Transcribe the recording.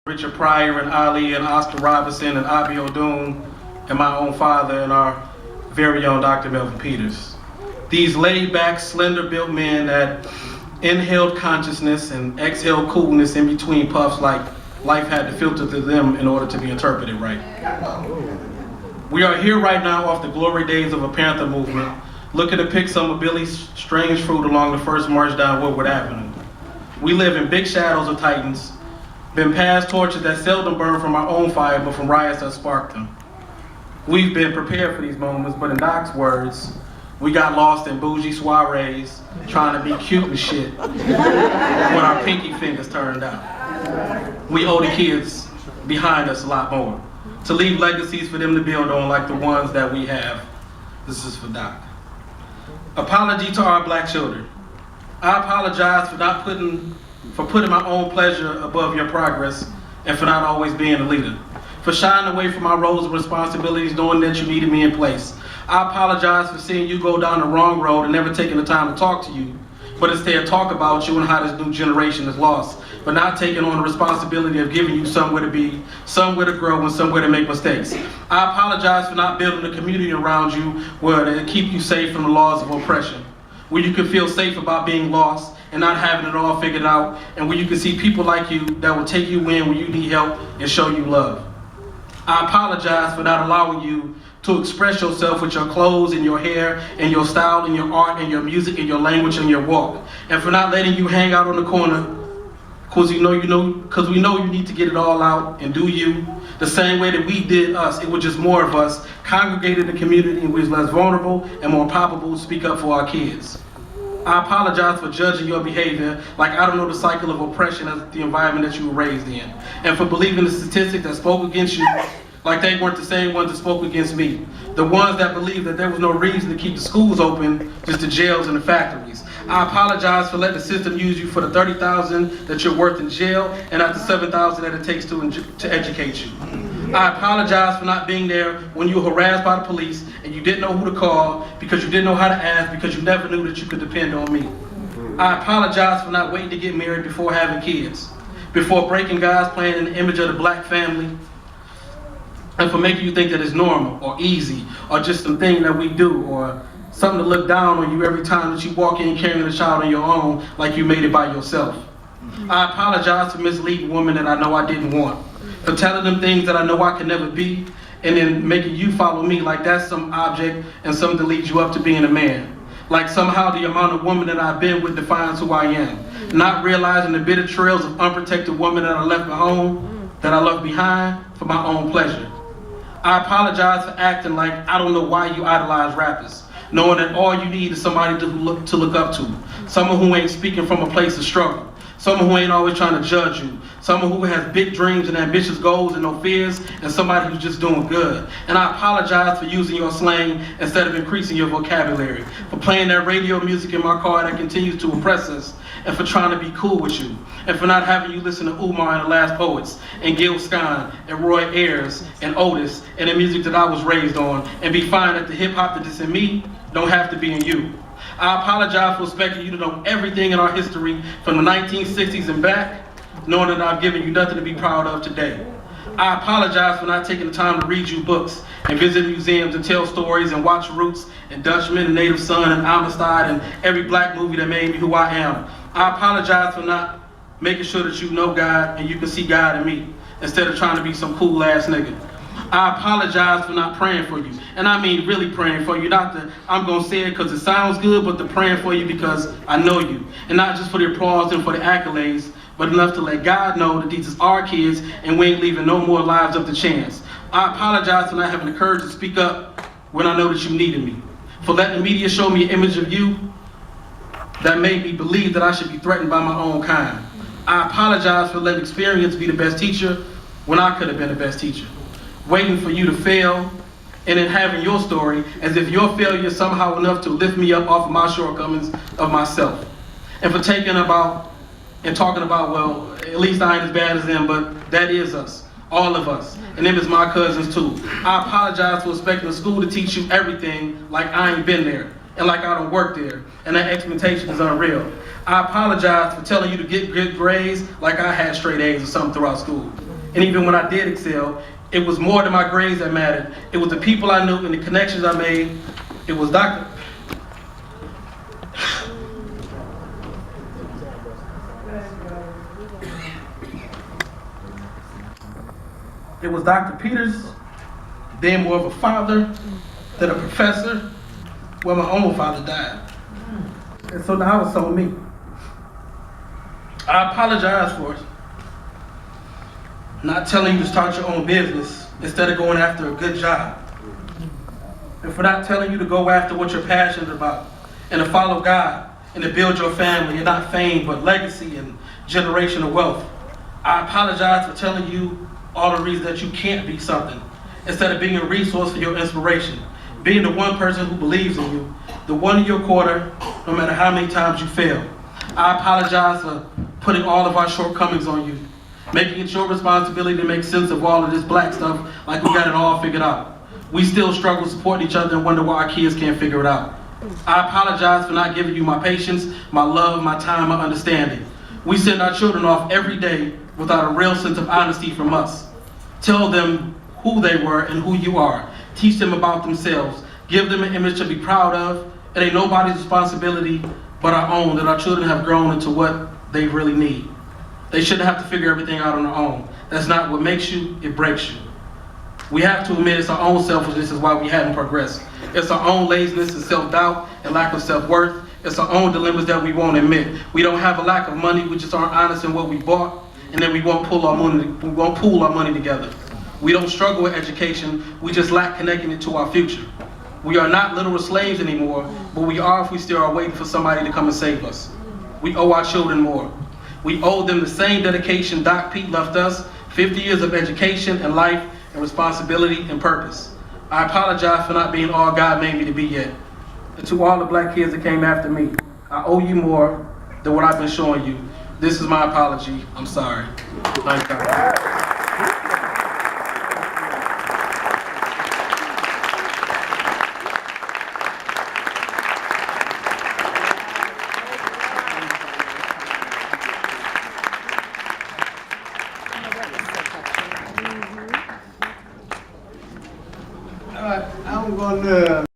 Richard Pryor and Ali and Oscar Robinson and Abi O'Doon and my own father and our very own Dr. Melvin Peters. These laid-back, slender-built men that inhaled consciousness and exhaled coolness in between puffs like life had to filter through them in order to be interpreted right. We are here right now off the glory days of a Panther movement, looking to pick some of Billy's strange fruit along the first march down Woodward Avenue. We live in big shadows of titans, been past torches that seldom burn from our own fire, but from riots that spark them. We've been prepared for these moments, but in Doc's words, we got lost in bougie soirees, trying to be cute and shit, when our pinky fingers turned out. We owe the kids behind us a lot more, to leave legacies for them to build on like the ones that we have. This is for Doc. Apology to our black children. I apologize for putting my own pleasure above your progress and for not always being a leader. For shying away from my roles and responsibilities knowing that you needed me in place. I apologize for seeing you go down the wrong road and never taking the time to talk to you, but instead talk about you and how this new generation is lost, but not taking on the responsibility of giving you somewhere to be, somewhere to grow, and somewhere to make mistakes. I apologize for not building a community around you where to keep you safe from the laws of oppression, where you can feel safe about being lost and not having it all figured out, and where you can see people like you that will take you in when you need help and show you love. I apologize for not allowing you to express yourself with your clothes and your hair and your style and your art and your music and your language and your walk, and for not letting you hang out on the corner because we know you need to get it all out and do you the same way that we did us. It was just more of us congregated in a community in which is less vulnerable and more palpable to speak up for our kids. I apologize for judging your behavior like I don't know the cycle of oppression as the environment that you were raised in, and for believing the statistics that spoke against you like they weren't the same ones that spoke against me. The ones that believed that there was no reason to keep the schools open, just the jails and the factories. I apologize for letting the system use you for the $30,000 that you're worth in jail and not the $7,000 that it takes to educate you. I apologize for not being there when you were harassed by the police and you didn't know who to call because you didn't know how to ask because you never knew that you could depend on me. I apologize for not waiting to get married before having kids, before breaking God's plan in the image of the black family, and for making you think that it's normal or easy or just something that we do or something to look down on you every time that you walk in carrying a child on your own like you made it by yourself. I apologize to misleading women that I know I didn't want, for telling them things that I know I can never be, and then making you follow me like that's some object and something that leads you up to being a man. Like somehow the amount of women that I've been with defines who I am. Not realizing the bitter trails of unprotected women that I left at home, that I left behind for my own pleasure. I apologize for acting like I don't know why you idolize rappers, knowing that all you need is somebody to look up to, someone who ain't speaking from a place of struggle, someone who ain't always trying to judge you, someone who has big dreams and ambitious goals and no fears, and somebody who's just doing good. And I apologize for using your slang instead of increasing your vocabulary, for playing that radio music in my car that continues to oppress us, and for trying to be cool with you, and for not having you listen to Umar and the Last Poets, and Gil Scott, and Roy Ayers, and Otis, and the music that I was raised on, and be fine that the hip hop that is in me don't have to be in you. I apologize for expecting you to know everything in our history from the 1960s and back, knowing that I've given you nothing to be proud of today. I apologize for not taking the time to read you books and visit museums and tell stories and watch Roots and Dutchman and Native Son and Amistad and every black movie that made me who I am. I apologize for not making sure that you know God and you can see God in me instead of trying to be some cool ass nigga. I apologize for not praying for you. And I mean really praying for you. Not that I'm going to say it because it sounds good, but to praying for you because I know you. And not just for the applause and for the accolades, but enough to let God know that these is our kids and we ain't leaving no more lives up to chance. I apologize for not having the courage to speak up when I know that you needed me. For letting the media show me an image of you that made me believe that I should be threatened by my own kind. I apologize for letting experience be the best teacher when I could have been the best teacher. Waiting for you to fail and then having your story as if your failure is somehow enough to lift me up off of my shortcomings of myself. And for talking about, well, at least I ain't as bad as them, but that is us, all of us, and them is my cousins too. I apologize for expecting the school to teach you everything like I ain't been there, and like I don't work there, and that expectation is unreal. I apologize for telling you to get good grades like I had straight A's or something throughout school. And even when I did excel, it was more than my grades that mattered. It was the people I knew and the connections I made. It was Dr. It was Dr. Peters being more of a father than a professor, where my own father died. And so now it's on me. I apologize for not telling you to start your own business instead of going after a good job. And for not telling you to go after what you're passionate about and to follow God and to build your family and not fame but legacy and generational wealth. I apologize for telling you all the reasons that you can't be something instead of being a resource for your inspiration, being the one person who believes in you, the one in your corner, no matter how many times you fail. I apologize for putting all of our shortcomings on you, making it your responsibility to make sense of all of this black stuff like we got it all figured out. We still struggle supporting each other and wonder why our kids can't figure it out. I apologize for not giving you my patience, my love, my time, my understanding. We send our children off every day without a real sense of honesty from us. Tell them who they were and who you are. Teach them about themselves. Give them an image to be proud of. It ain't nobody's responsibility but our own that our children have grown into what they really need. They shouldn't have to figure everything out on their own. That's not what makes you, it breaks you. We have to admit it's our own selfishness is why we haven't progressed. It's our own laziness and self-doubt and lack of self-worth. It's our own dilemmas that we won't admit. We don't have a lack of money, we just aren't honest in what we bought, and then we won't pool our money together. We don't struggle with education, we just lack connecting it to our future. We are not literal slaves anymore, but we are if we still are waiting for somebody to come and save us. We owe our children more. We owe them the same dedication Doc Pete left us, 50 years of education and life and responsibility and purpose. I apologize for not being all God made me to be yet. And to all the black kids that came after me, I owe you more than what I've been showing you. This is my apology. I'm sorry. Thank God. I'm going to